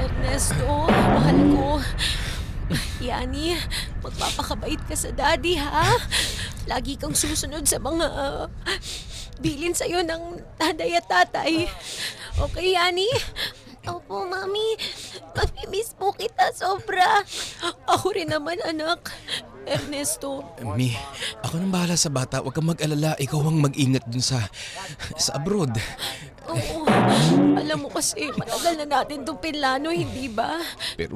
Ernesto, mahal ko. Yani, magpapakabait ka sa daddy, ha? Lagi kang susunod sa mga bilin sa'yo ng nanay at tatay. Okay, Yani? Opo, Mami. Mamimiss po kita sobra. Ako rin naman, anak. Ernesto, Mi, ako nang bahala sa bata. Huwag kang mag-alala. Ikaw ang mag-ingat dun sa abroad. oo. Alam mo kasi, matagal na natin itong pinlano, hindi ba? Pero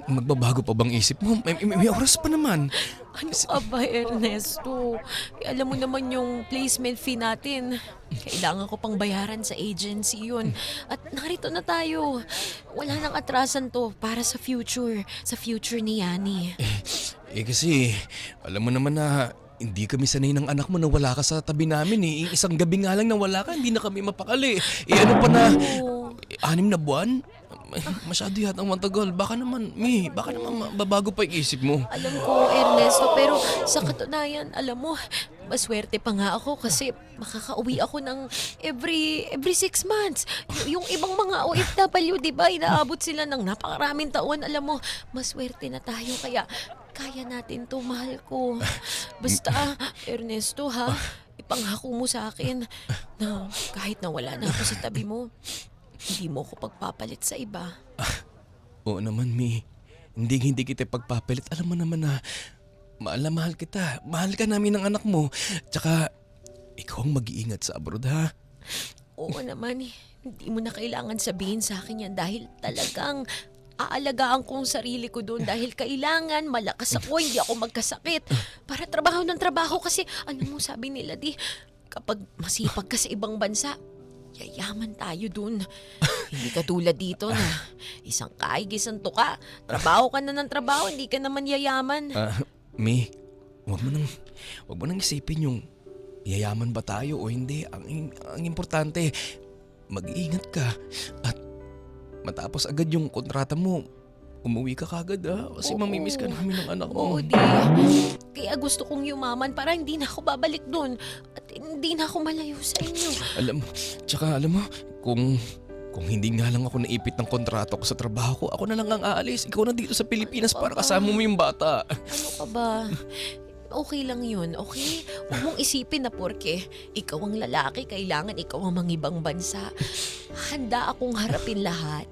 magbabago pa bang isip mo? May oras pa naman. Ano ka ba, Ernesto? Alam mo naman yung placement fee natin. Kailangan ko pang bayaran sa agency yun. At narito na tayo. Wala nang atrasan to para sa future. Sa future ni Yani. Kasi, alam mo naman na hindi kami sanay ng anak mo na wala ka sa tabi namin eh. Isang gabi nga lang na wala ka, hindi na kami mapakali. Ano pa na, Oo. 6 na buwan? Masyado yatang matagal. Baka naman babago pa yung isip mo. Alam ko, Ernesto, pero sa katunayan, alam mo, maswerte pa nga ako kasi makakauwi ako ng every 6 months. Yung ibang mga OFW, di ba, inaabot sila ng napakaraming taon. Alam mo, maswerte na tayo kaya kaya natin to, mahal ko. Basta, Ernesto, ha, ipangako mo sa akin na kahit nawala na ako sa tabi mo, hindi mo ko pagpapalit sa iba. Oo naman, Mi. Hindi kita pagpapalit. Alam mo naman na mahal na mahal kita. Mahal ka namin ng anak mo. Tsaka, ikaw ang mag-iingat sa abroad, ha? Oo naman, hindi mo na kailangan sabihin sa akin yan dahil talagang aalagaan ko ang sarili ko doon dahil kailangan malakas ako, hindi ako magkasakit. Para trabaho ng trabaho kasi, alam mo, sabi nila kapag masipag ka sa ibang bansa, yayaman tayo dun. Hindi ka tulad dito na isang kaig, isang tuka. Trabaho ka na ng trabaho, hindi ka naman yayaman. Mi, wag mo nang isipin yung yayaman ba tayo o hindi. Ang importante, mag-iingat ka. At matapos agad yung kontrata mo, umuwi ka kagad kasi Oo. mamimiss ka namin ng anak mo. Oo, kaya gusto kong yumaman para hindi na ako babalik doon at hindi na ako malayo sa inyo. Alam mo, kung hindi nga lang ako naipit ng kontrato ko sa trabaho ko, ako na lang ang aalis. Ikaw na dito sa Pilipinas para kasama mo yung bata. Ano ka ba? Okay lang yun, okay? Huwag mong isipin na porke ikaw ang lalaki, kailangan ikaw ang mangibang bansa. Handa akong harapin lahat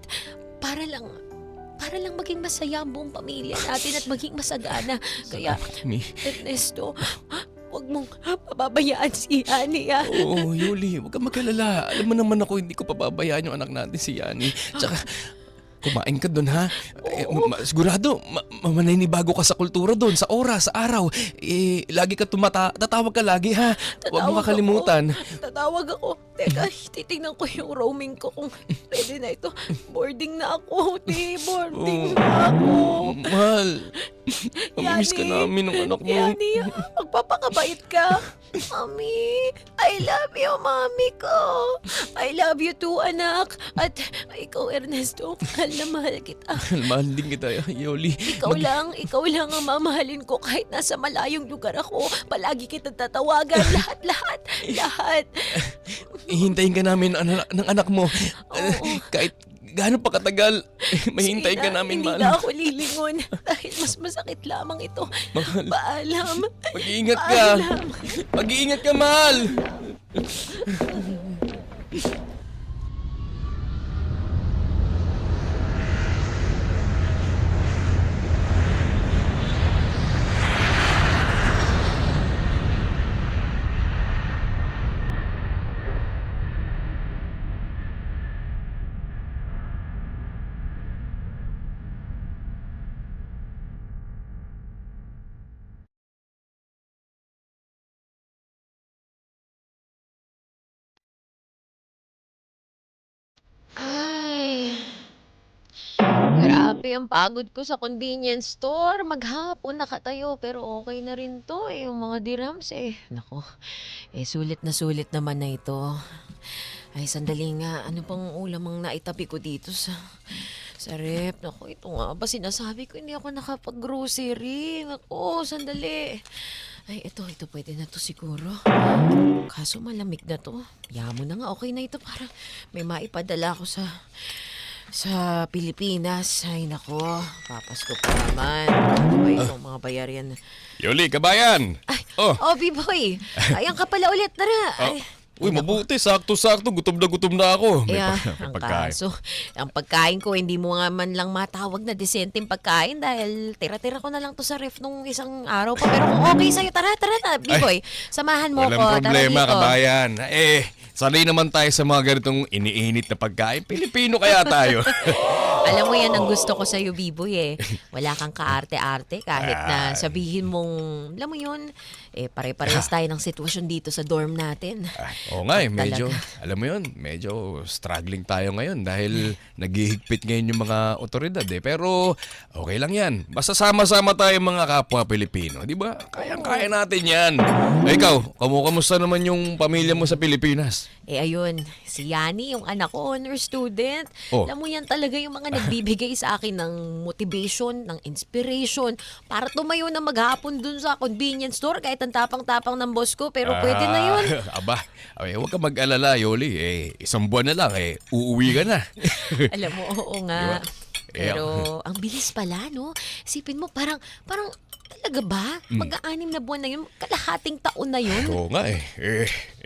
para lang maging masaya ang buong pamilya natin at maging masagana. Kaya, Mi, Ernesto, wag mong pababayaan si Yani, ah. Oo, Yuli, huwag kang mag-alala. Alam mo naman ako, hindi ko pababayaan yung anak natin si Yani. Tsaka, kumain ka doon, ha? Sigurado, maninibago ka sa kultura doon, sa oras, sa araw. Lagi ka tatawag ka lagi, ha? Huwag mo Tatawag kakalimutan. Tatawag ako. Teka, titignan ko yung roaming ko kung pwede na ito. Boarding na ako, boarding na ako. Mahal, mamimiss ka Yani, namin ng anak mo. Yani, magpapakabait ka. Mami, I love you, mami ko. I love you too, anak. At ikaw, Ernesto, mahal na mahal kita. Mahal din kita, Yoli. Ikaw lang ang mamahalin ko kahit nasa malayong lugar ako. Palagi kita tatawagan, lahat. Ihintayin ka namin ng anak mo. Oo. Kahit gaano pa katagal, mahintayin ka namin, Hindi mahal. na ako lilingon dahil mas masakit lamang ito. Mahal. Paalam. Mag-iingat ka. Paalam. Mag-iingat ka, mahal. Ay, grabe ang pagod ko sa convenience store. Maghapon nakatayo pero okay na rin to yung mga dirhams eh. Nako, sulit naman na ito. Ay, sandali nga. Ano pang ulam ang naitabi ko dito sa rep? Nako, ito nga ba sinasabi ko hindi ako nakapag-grocery. Nako, sandali. Ay, ito pwede na to siguro. Kaso malamig na to. Yamo na nga, okay na ito para may maipadala ako sa Pilipinas. Ay, nako, papasko pa naman. Ano ba itong mga bayaran? Yoli, kabayan. Ay, Oh. B-boy. Ayan ka pala ulit, tara. Ay, Uy, mabuti. Sakto-sakto. Gutom na ako. May ang pagkain. kaso, ang pagkain ko, hindi mo nga man lang matawag na desenteng pagkain dahil tira-tira ko na lang to sa ref nung isang araw pa. Pero kung okay sa'yo, tara na, B-boy. Samahan mo ko. Walang Tara problema, dito. kabayan. Sanay naman tayo sa mga ganitong iniinit na pagkain. Pilipino kaya tayo. Alam mo yan ang gusto ko sa'yo, B-boy eh. Wala kang kaarte-arte kahit na sabihin mong, alam mo yun, pare-parehas tayo ng sitwasyon dito sa dorm natin. Oo nga eh, Talaga. alam mo yun, medyo struggling tayo ngayon dahil naghihigpit ngayon yung mga otoridad eh. Pero okay lang yan. Basta sama-sama tayo mga kapwa Pilipino. Di ba? Kayang-kaya natin yan. Ikaw, kamusta naman yung pamilya mo sa Pilipinas? Ayun, si Yani, yung anak ko, honor student. Oh. Alam mo yan talaga yung mga nagbibigay sa akin ng motivation, ng inspiration, para tumayo na maghapon dun sa convenience store kahit ang tapang-tapang ng boss ko. Pero pwede na yun. Aba, huwag ka mag-alala, Yoli. Isang buwan na lang, uuwi ka na. Alam mo, oo nga. Diba? Pero ang bilis pala, no? Isipin mo, parang talaga ba? Mag-aanim na buwan na yun? Kalahating taon na yun? Oo nga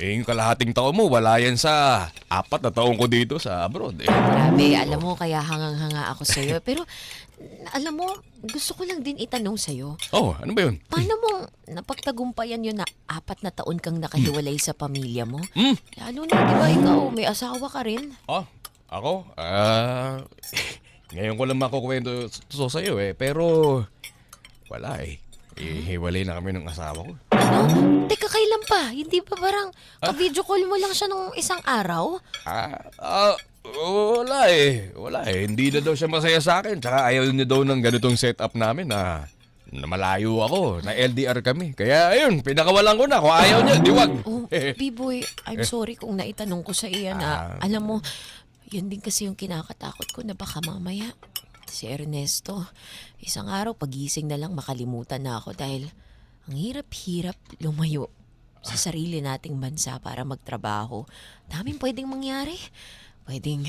yung kalahating taon mo, wala yan sa 4 na taon ko dito sa abroad. Grabe, alam mo, kaya hangang-hanga ako sa'yo. Pero, alam mo, gusto ko lang din itanong sa'yo. Oh, ano ba yun? Paano mo napagtagumpayan yun na 4 na taon kang nakahiwalay sa pamilya mo? Hmm? Lalo na, di ba ikaw, may asawa ka rin? Oh, ako? Ngayon ko lang makukwento to sa'yo pero wala hiwalay na kami ng asawa ko. Ano? Teka, kailan pa? Hindi ba parang ka-video call mo lang siya nung isang araw? Wala Wala Hindi na daw siya masaya sa akin. Tsaka ayaw niya daw ng ganitong setup namin na malayo ako, na LDR kami. Kaya ayun, pinakawalan ko na. Kung ayaw niya, diwag. Oh, B-boy, I'm sorry kung naitanong ko sa iya na, alam mo, yun din kasi yung kinakatakot ko na baka mamaya si Ernesto, isang araw pagising na lang makalimutan na ako dahil ang hirap-hirap lumayo sa sarili nating bansa para magtrabaho. Daming pwedeng mangyari. Pwedeng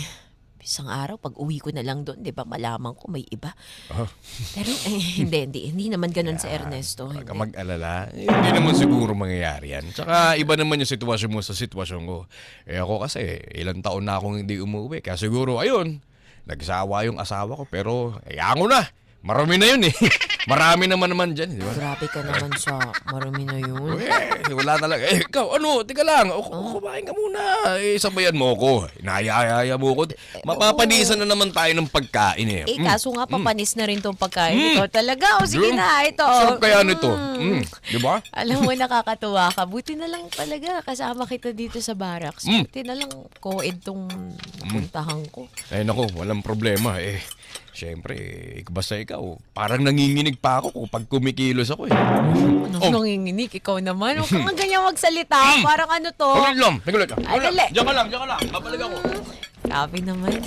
isang araw pag uwi ko na lang doon, 'di ba, malaman ko may iba. Pero hindi naman ganoon sa Ernesto. Huwag ka Hindi. mag-alala. Hindi naman siguro mangyayari yan. Tsaka iba naman yung sitwasyon mo sa sitwasyon ko. Ako kasi, ilang taon na akong hindi umuwi. Kaya siguro, ayun, nagsawa yung asawa ko. Pero, ayaw ko na. Marami na yun eh. Marami naman dyan, di ba? Grabe ka naman sa marami na yun. Wala talaga. Ikaw, teka lang. Kumain ka muna. Sabayan mo ko. Inayayaya mo ko. Mapapanisan na naman tayo ng pagkain eh. Kaso nga papanis na rin tong pagkain ito. Talaga, sige na, ito. Sarap kaya nito. Di ba? Alam mo, nakakatuwa ka. Buti na lang talaga kasama kita dito sa barracks. Buti na lang co-ed tong puntahan ko. Ay nako, walang problema eh. Siyempre, basta ikaw, parang nanginginig pa ako pag kumikilos ako eh. Ano nanginginig? Ikaw naman. Huwag kang ganyan magsalita. Parang ano to? Nagulat ka. Ay, dali. Diyan ka lang. Babalag ako. Sabi naman.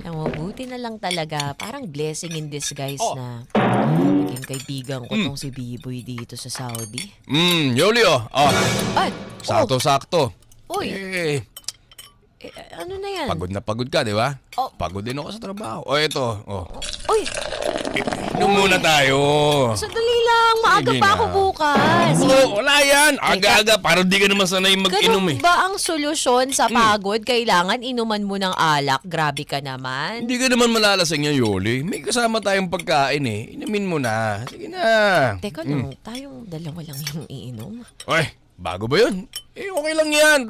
Alam mo, buti na lang talaga. Parang blessing in disguise na naging kaibigan ko tong si B-Boy dito sa Saudi. Yolio. Ay, Sakto-sakto. Uy, ano na yan? Pagod ka, di ba? Oh. Pagod din ako sa trabaho. Ito. Uy, Inom muna tayo. sandali lang. Maaga Sige pa na. ako bukas. Wala yan. Aga-aga. Parang di ka naman sanay mag-inom Ganun eh. ba ang solusyon sa pagod? Kailangan inuman mo ng alak? Grabe ka naman. Hindi ka naman malalasing yan, Yoli. May kasama tayong pagkain eh. Inumin mo na. Sige na. Teka lang, tayong dalawa lang yung iinom. Ay, bago ba yun? Okay lang yan.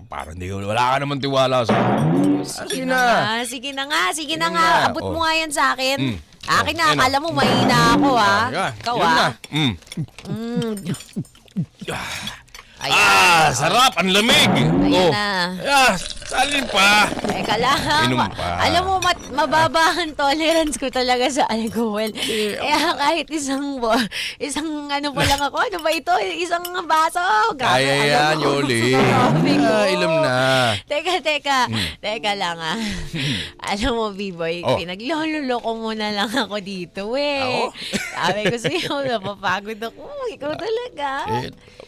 Parang wala ka naman tiwala sa akin. Sige na. Sige na nga. Sige nga. na. Abot mo nga yan sa akin. Akin na, Ayun, akala mo mahina ako ha. Ikaw Yun na. Ayan. Sarap. Ang lamig. Ayan na. Salin pa. Teka lang. Inom pa. Alam mo, mababa ang tolerance ko talaga sa alcohol. Kaya kahit isang ano pa lang ako, ano ba ito? Isang baso. Grabe, Kaya alam yan, mo. Yoli. Grabe ko. Ilam na. Teka lang ah. Alam mo, B-Boy, pinagloloko mo na lang ako dito eh. Ako? Sabi ko sa'yo, napapagod ako. Ikaw talaga.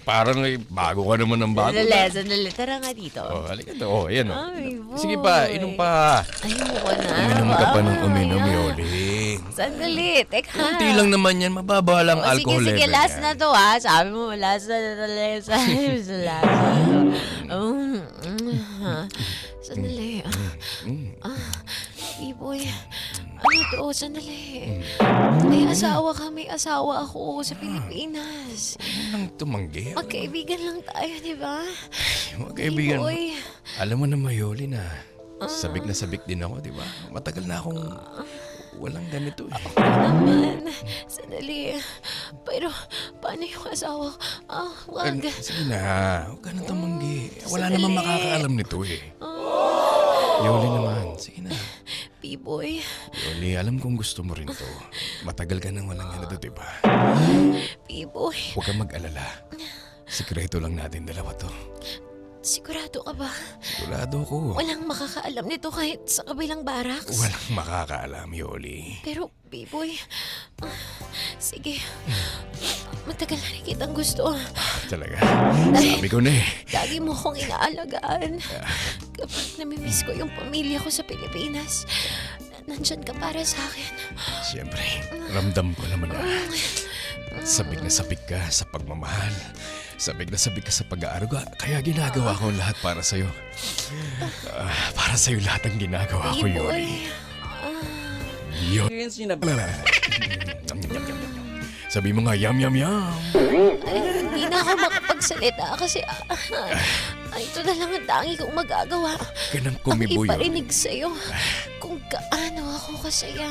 Parang bago ka naman ng bago. Sandali. Tara nga dito. Halika to. Ayan o. Ay, boy. Sige pa, inom pa. Ayoko na. Uminom ka pa ng uminom, Ay, Yoli. Sandali, teka. Kunti lang naman yan, mababa lang alcohol level Sige, last yan. na to ha. Sabi mo, last na Sandali. B-Boy, ano to? Sandali. May asawa ka, may asawa ako sa Pilipinas. Nang tumanggi. Magkaibigan lang tayo, di ba? Magkaibigan. B-Boy. Alam mo na, Mayoli, na sabik na sabik din ako, di ba? Matagal na akong walang ganito eh. Naman. Sandali. Pero, paano yung asawa ko? Wag. Sige na, huwag ka na tumanggi. Wala Sandali. namang makakaalam nito eh. Yoli naman, sige na. B-Boy. Yoli, alam kong gusto mo rin to. Matagal ka nang walang ganito, di ba? B-Boy. Huwag kang mag-alala. Sikreto lang natin dalawa to. Sigurado ka ba? Sigurado ko. Walang makakaalam nito kahit sa kabilang barracks? Walang makakaalam, Yoli. Pero, B-Boy, sige. Matagal na rin kitang gusto. Talaga. Sabi ko na eh. Lagi mo akong inaalagaan. Kapag namimiss ko yung pamilya ko sa Pilipinas, nandyan ka para sa akin. Siyempre, ramdam ko naman na sabik na sabik ka sa pagmamahal. Sabik na sabik ka sa pag-aaruga. Kaya ginagawa ko lahat para sa'yo. Para sa'yo lahat ang ginagawa ko, Yoli. B-Boy. Sabi mo nga, yum, yum, yum. Hindi na ako makapagsalita kasi ito na lang ang tangi kong magagawa. Ganang Ang kumibo, Yoli. iparinig sa'yo kung gaano ako kasaya.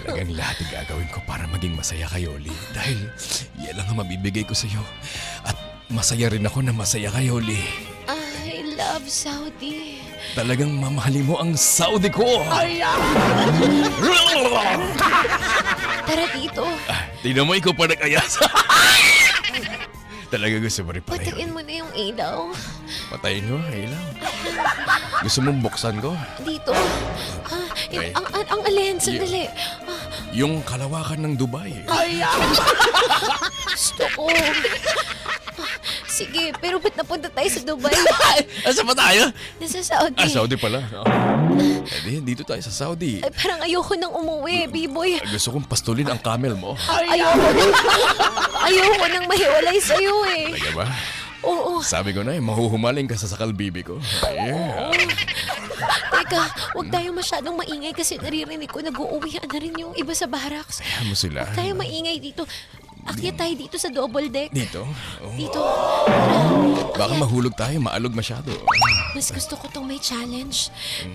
Talagang lahat ang gagawin ko para maging masaya ka, Yoli. Dahil yan lang ang mabibigay ko sa'yo. At masaya rin ako na masaya ka, Yoli. I love Saudi. Talagang mamahalin mo ang Saudi ko. Tara dito. Tingnan mo, ikaw pa nag-ayas. Talaga gusto mo rin pala yun. Patayin mo na yung ilaw. Patayin mo, ilaw. Gusto mong buksan ko? Dito. Okay. Ang alin, sandali. Yung kalawakan ng Dubai. Gusto ko. Sige, pero ba't napunta tayo sa Dubai? Asa pa tayo? Nasa Saudi. Saudi pala. Dito tayo sa Saudi. Ay, parang ayoko nang umuwi, B-Boy. Gusto kong pastulin ang camel mo. Ayoko nang mahiwalay sa'yo eh. Talaga ba? Oo. Sabi ko na mahuhumaling ka sa sakal bibi ko. Yeah. Teka, huwag tayo masyadong maingay kasi naririnig ko nag-uuwihan na rin yung iba sa barracks. Hayaan mo sila. Huwag tayo maingay dito. Akyat tayo dito sa double deck. Dito? Oh. Dito. Baka mahulog tayo, maalog masyado. Mas gusto ko tong may challenge.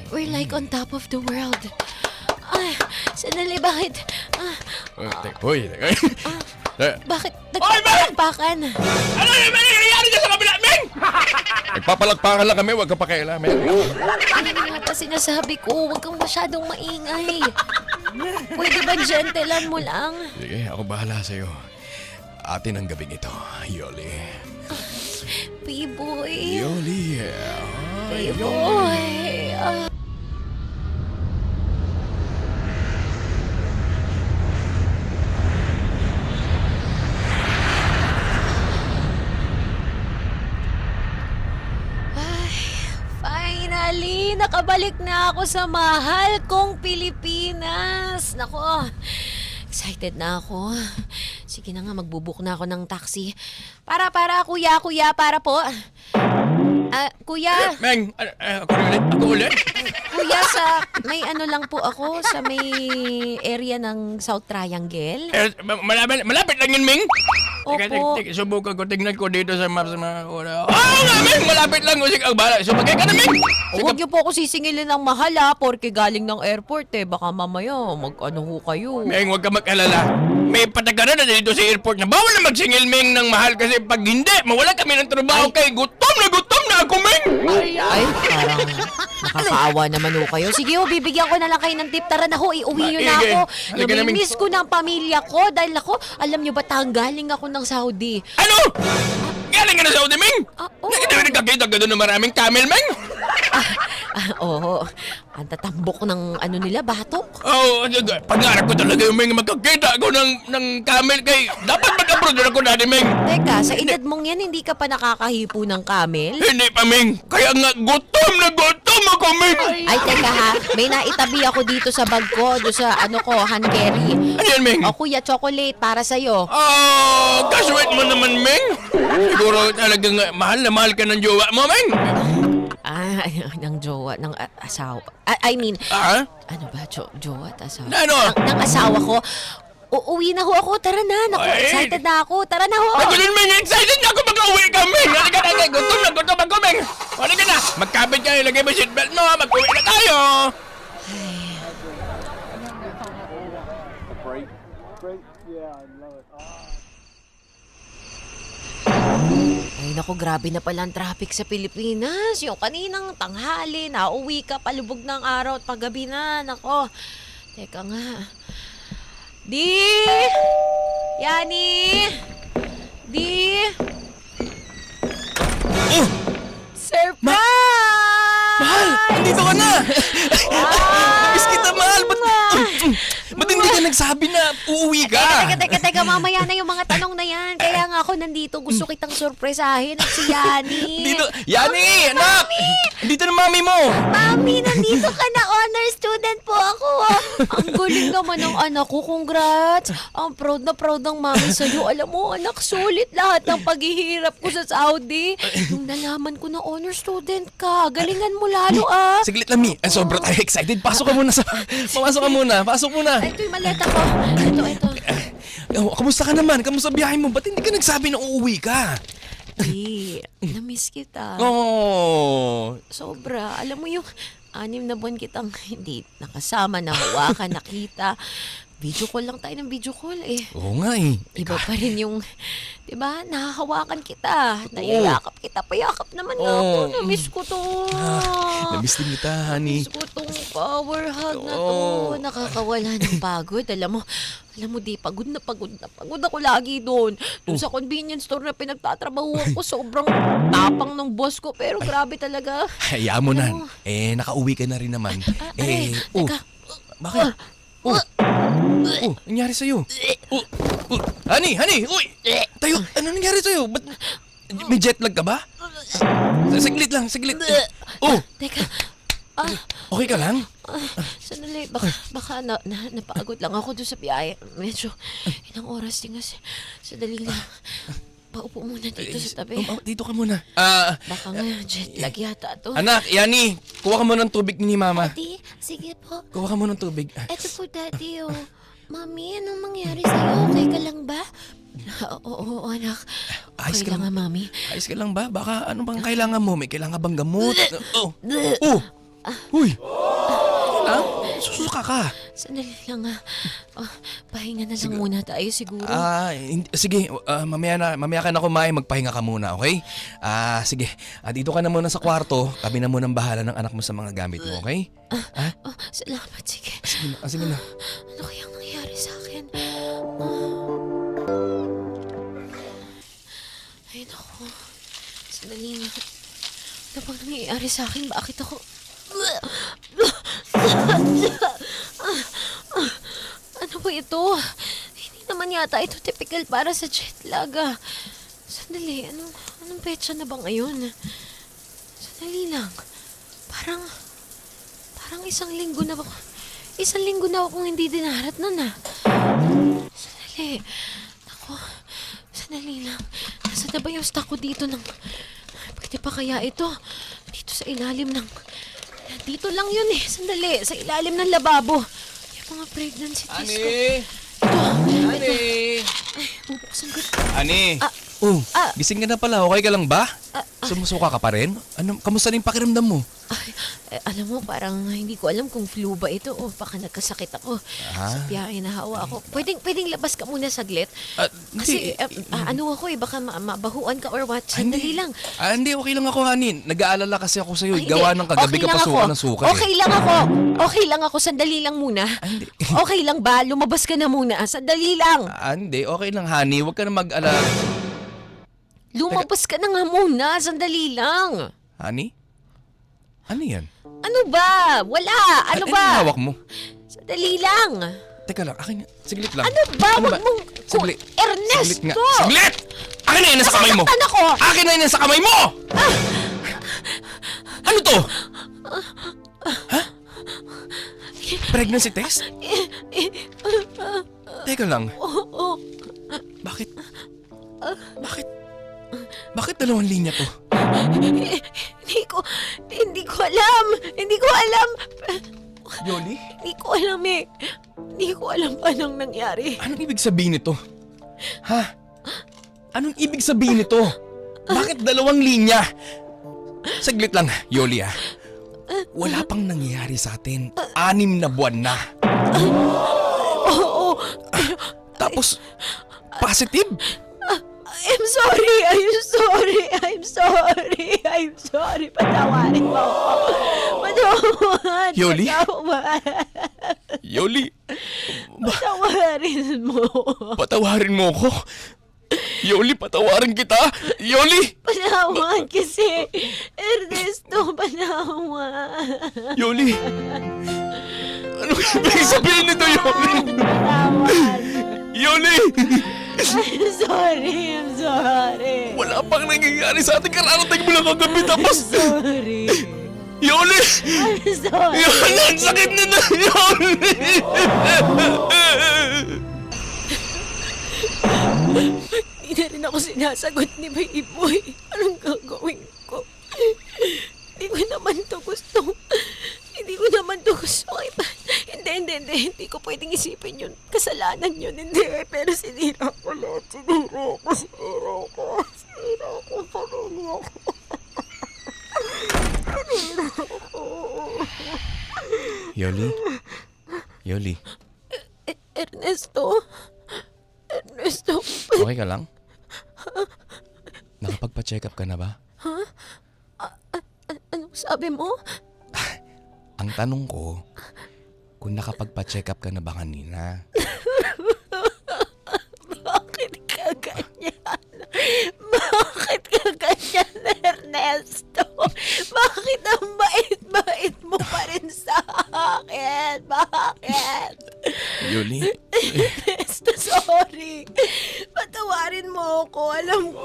We're like on top of the world. Ay, sandali, bakit? Hoy, Bakit Oy, nagpapalakpakan? ano yung nangyayari dyan sa kabila, Meng? Nagpapalakpakan lang kami, huwag ka pakialamin. Ano nga ba sinasabi ko? Huwag kang masyadong maingay. Pwede ba gentlean mo lang? Sige, ako bahala sa'yo. Atin ang gabing ito, Yoli. P-boy. Yoli. P-boy. Finally, nakabalik na ako sa mahal kong Pilipinas. Nako, excited na ako. Sige na nga, magbubook na ako ng taxi. Para, kuya, para po. Kuya, Meng, ako ulit? kuya, may ano lang po ako, sa may area ng South Triangle. Malapit lang yun, Meng. Opo. Subukan ko, tingnan ko dito sa maps na wala. Nga, Meng, malapit lang. Sige, bala. Subagay ka na, Meng. Huwag niyo po ako sisingilin ng mahal porque galing ng airport Baka mamaya mag-ano ho kayo. Meng, huwag ka mag-alala. May patakaran na dito sa airport na bawal na magsingil, Meng, ng mahal kasi pag hindi, mawala kami ng trabaho kay gutom na ako, Meng. Ay, parang nakakaawa naman ho kayo. Sige ho, bibigyan ko na lang kayo ng tip. Tara na ho, iuwi nyo na ako. Halika na, Ming. Namimiss ko na ang pamilya ko dahil ako, alam nyo ba, galing ako ng Saudi. Ano? Galing ka na sa Saudi, Meng? Oo. Nakakita ka doon ng maraming camel, Meng? Oo, ang tatambok ng ano nila, batok. Oo, pangarap ko talaga yung Meng magkakita ako ng camel kay dapat mag-abroad na ako dati, Meng. Teka, sa edad mong yan, hindi ka pa nakakahipo ng camel? Hindi pa, Meng. Kaya nga gutom ako, Meng. Ay, teka ha, may naitabi ako dito sa bag ko, doon sa ano ko, hand carry. Ano yan, Meng? O kuya, chocolate para sa'yo. Kaswit mo naman, Meng. Siguro talagang mahal na mahal ka ng jowa mo, Meng. Ng jowa, ng asawa. I mean, ano ba, jowa at asawa? Ano? Ng asawa ko. Uuwi na ho ako, tara na. Naku, Ay. excited na ako. Tara na ho. Ako din, Meng. Excited na ako mag-uwi ka, Meng. Halika na, gutom ako, Meng. Halika na. Magkabit ka, ilagay mo seatbelt mo. Mag-uwi na tayo. Ay, naku, grabe na pala ang traffic sa Pilipinas. Yung kaninang tanghali, nauwi ka, palubog ng araw at paggabi na. Nako, teka nga. Di! Yani! Di! Surprise! Mahal, andito ka na. Miss kita, mahal. Ba't hindi ka nagsabi na uuwi ka? Teka, mamaya na yung mga tanong na yan. Kaya nga ako nandito, gusto kitang surpresahin at si Yani. Dito, Yani, anak! Dito na mami mo! Mami, nandito ka na. Honor student po ako. Ang galing naman ng anak ko. Congrats. Ang proud na proud ng mami sa'yo. Alam mo, anak, sulit lahat ng paghihirap ko sa Saudi. Nung nalaman ko na honor student ka, galingan mo lalo Saglit lang, Mi. Sobra tayo excited. Pasok ka muna. Pumasok ka muna. Pasok muna. Ito yung maleta ko. Ito. Kamusta ka naman? Kamusta biyahe mo? Ba't hindi ka nagsabi na uuwi ka? Na-miss kita. Oh. Sobra. Alam mo yung 6 na buwan kitang hindi nakasama, nahawakan, nakita. Video call lang tayo ng video call Oo nga eh. Iba pa rin yung, di ba, nahahawakan kita, nayayakap kita, payakap naman nga ako, na-miss ko to. Na-miss din kita, honey. Miss ko tong power hug na to, nakakawala ng pagod. Alam mo, di, pagod na pagod ako lagi doon. Doon sa convenience store na pinagtatrabaho ko, sobrang tapang ng boss ko, pero grabe talaga. Hayaan mo na. Nakauwi ka na rin naman. Teka. Bakit? Nangyari sa'yo? Honey! Uy! Tayo! Ano nangyari sa'yo? Ba't may jet lag ka ba? Saglit lang. Teka. Okay ka lang? Sandali, baka napagod lang ako doon sa biyahe. Medyo, ilang oras din kasi. Sandali lang. paupo muna dito sa tabi. Dito ka muna. Baka nga jet lag yata to. Anak, Yani, kuha ka muna ng tubig ni Mama. Daddy, sige po. Kuha ka muna ng tubig. Eto po, Daddy, oh. Mami, anong mangyari sa'yo? Okay ka lang ba? Oo, anak. Ayos Okay ka lang lang. nga, Mami. Ayos ka lang ba? Baka ano bang kailangan mo? May kailangan bang gamot? Uy! Susuka ka. Sandali lang nga. Pahinga na lang muna tayo siguro. Sige, mamaya ka na kumain, magpahinga ka muna, okay? Sige, dito ka na muna sa kwarto, kami na muna ang bahala ng anak mo sa mga gamit mo, okay? Salamat, sige. Sige na. Ano kayang nangyari sa akin? Ay, naku. Sandali nga. Ano bang nangyayari sa akin? Bakit ako... Ano ba ito? Hindi naman yata ito typical para sa jet lag. Sandali, anong petsa na ba ngayon? Sandali lang. Parang isang linggo na akong hindi dinarat nun. Sandali. Ako, sandali lang. Nasa na ba yung stock ko dito ng... Pwede pa kaya ito? Dito sa ilalim ng... Dito lang yun Sandali, sa ilalim ng lababo. Yung mga pregnancy test ko. Ito. Ay, bubuksan ko. Ani! Gising ka na pala, okay ka lang ba? Sumusuka ka pa rin? Kamusta na yung pakiramdam mo? Alam mo, parang hindi ko alam kung flu ba ito o baka nagkasakit ako. Sa biyahe na hawa ako. Pwedeng labas ka muna saglit? Kasi ano ako baka mabahuan ka or what. Sandali lang. Hindi, okay lang ako, Hani. Nag-aalala kasi ako sa'yo. Ay, Gawa ng kagabi okay ka lang pasukan ako. ng suka Okay lang ako. Sandali lang muna. Hindi. Okay lang ba? Lumabas ka na muna. Sandali lang. Hindi, okay lang, Hani. Huwag ka na mag-alala. Lumabas ka na nga muna. Sandali lang. Hani? Ano yan? Ano ba? Wala. Ano ba? Ano hawak mo? Sandali lang. Teka lang, akin. Siglit lang. Ano ba? Wag mong... Saglit. Ernesto! Saglit nga. Saglit! Akin na yun nasa kamay mo! Nasasaktan ako! Akin na yun nasa kamay mo! Ano to? Ha? Pregnancy test? Teka lang. Bakit? Bakit dalawang linya to? Hindi ko alam. Yoli? Hindi ko alam Hindi ko alam anong nangyari. Anong ibig sabihin nito? Ha? Anong ibig sabihin nito? Bakit dalawang linya? Saglit lang, Yoli Wala pang nangyayari sa atin. 6 na buwan na. Oo. Tapos, positive? I'm sorry. Patawarin mo ako. Yoli? Patawarin. Yoli, Patawarin mo. patawarin mo ako. Yoli, patawarin kita. Yoli! Panawan kasi. Ernesto, panawan. Yoli! Ano ibig sabihin nito, Yoli? Panawan. Yoli! I'm sorry. Wala pang nangyayari sa ating kararating mo lang kagabi tapos... Sorry. Yoli! I'm sorry. Yoli! Ang sakit na Yoli! Hindi na rin ako sinasagot ni Baby Boy. Anong gagawin ko? Hindi ko naman to gusto. Hindi ko pwedeng isipin yun. Kasalanan yun. Hindi. Pero sinira ko lahat. Sinira ko. Parang ako. Yoli? Ernesto? Okay ka lang? Nakapagpa-check up ka na ba? Anong sabi mo? Ang tanong ko, kung nakapagpa-check up ka na ba kanina? Bakit ka ganyan? Ernesto? Bakit ang bait-bait mo pa rin sa akin? Bakit? Yoli? Ernesto, sorry. Patawarin mo ako. Alam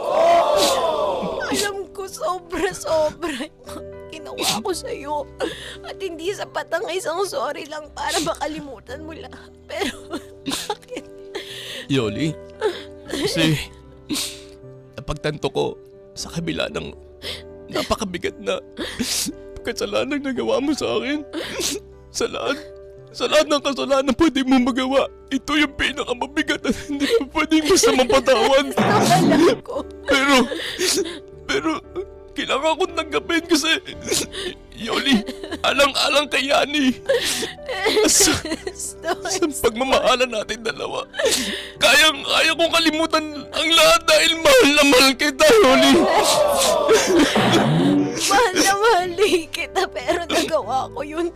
ko sobra-sobra ginawa ko sa'yo. At hindi sapat ang isang sorry lang para makalimutan mo lahat. Pero bakit? Yoli? Kasi pagtanto ko sa kabila ng napakabigat na kasalanan na nagawa mo sa akin. Sa lahat ng kasalanan pwede mo magawa, ito yung pinakamabigat at hindi mo pwedeng basta mapatawan. Alam ko. Pero, kailangan kong tanggapin kasi, Yoli, alang-alang kay Yani. Sa pagmamahalan natin dalawa, kaya kong kalimutan ang lahat dahil mahal na mahal kita, Yoli. Mahal na mahal kita pero nagawa ko yun.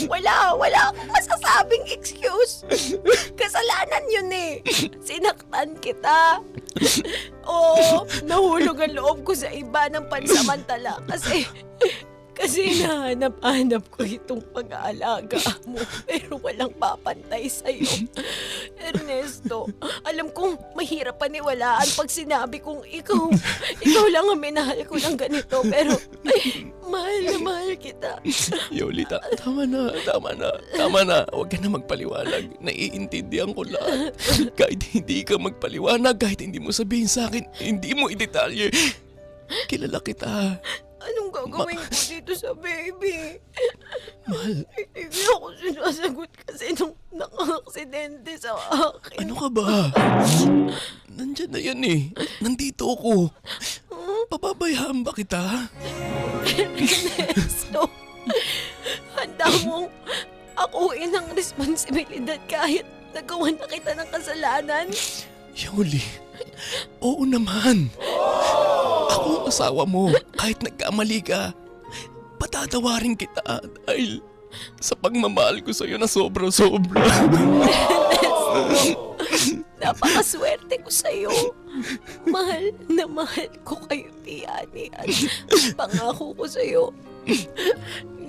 Wala akong masasabing excuse. Kasalanan yun eh. Sinaktan kita. Oo, nahulog ang loob ko sa iba ng pansamantala kasi nahanap-hanap ko itong pag-aalaga mo pero walang papantay sa'yo. Ernesto, alam kong mahirap paniwalaan pag sinabi kong ikaw lang ang minahal ko ng ganito pero mahal na mahal kita. Yoli, tama na. Huwag ka na magpaliwanag. Naiintindihan ko lahat. Kahit hindi ka magpaliwanag, kahit hindi mo sabihin sa akin, hindi mo idetalye. Kilala kita. Anong gagawin ko dito sa baby? Mahal, Hindi ako sinasagot kasi nung naka-aksidente sa akin. ano ka ba? Nandyan na yan eh. Nandito ako. Pababayaan ba kita? Ernesto, handa mong akuin ang responsibilidad kahit nagawa na kita ng kasalanan? Yoli, oo naman. Ako ang asawa mo. Kahit nagkamali ka, patatawarin kita dahil sa pagmamahal ko sa'yo na sobra-sobra. Napakaswerte ko sa'yo. Mahal na mahal ko kayo, Tiani. At pangako ko sa'yo,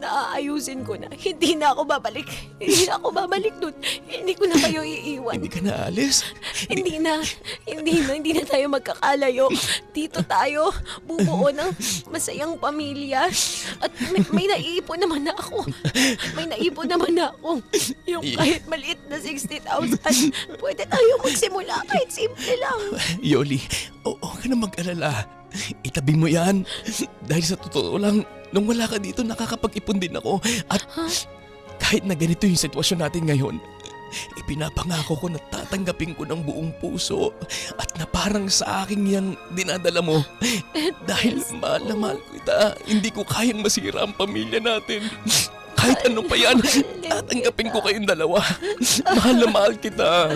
naaayusin ko na. Hindi na ako babalik doon. Hindi ko na kayo iiwan. Hindi ka na alis? Hindi na tayo magkakalayo. Dito tayo bubuo ng masayang pamilya. At may naiipon naman na ako. Yung kahit maliit na 60,000, pwede tayo magsimula kahit simple lang. Yoli, oo ka na mag-alala. Itabi mo yan. Dahil sa totoo lang, nung wala ka dito, nakakapag-ipon din ako. At kahit na ganito yung sitwasyon natin ngayon, ipinapangako ko na tatanggapin ko ng buong puso at na parang sa akin yan dinadala mo. Dahil mahal na mahal ko kita, hindi ko kayang masira ang pamilya natin. Kahit ano pa yan, tatanggapin ko kayong dalawa. Mahal na mahal kita.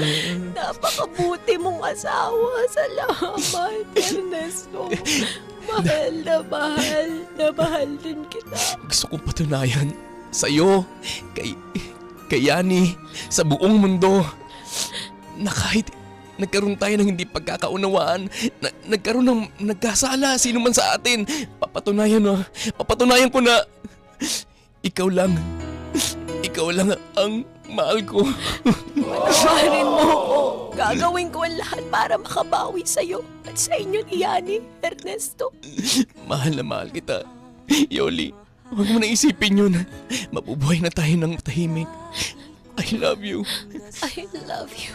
Napakabuti mong asawa. Salamat, Ernesto. Mahal na mahal din kita. Gusto kong patunayan sa'yo, kay Yani, sa buong mundo, na kahit nagkaroon tayo ng hindi pagkakaunawaan, nagkaroon ng nagkasala sino man sa atin, papatunayan ko na ikaw lang ang mahal ko. Patawarin mo ko. Gagawin ko ang lahat para makabawi sa'yo at sa inyo ni Yani, Ernesto. Mahal na mahal kita. Yoli, huwag mo na isipin yun. Mabubuhay na tayo ng matahimik. I love you. I love you.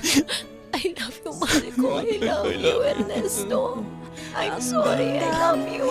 I love you, mahal ko. I love you, Ernesto. I'm sorry, I love you.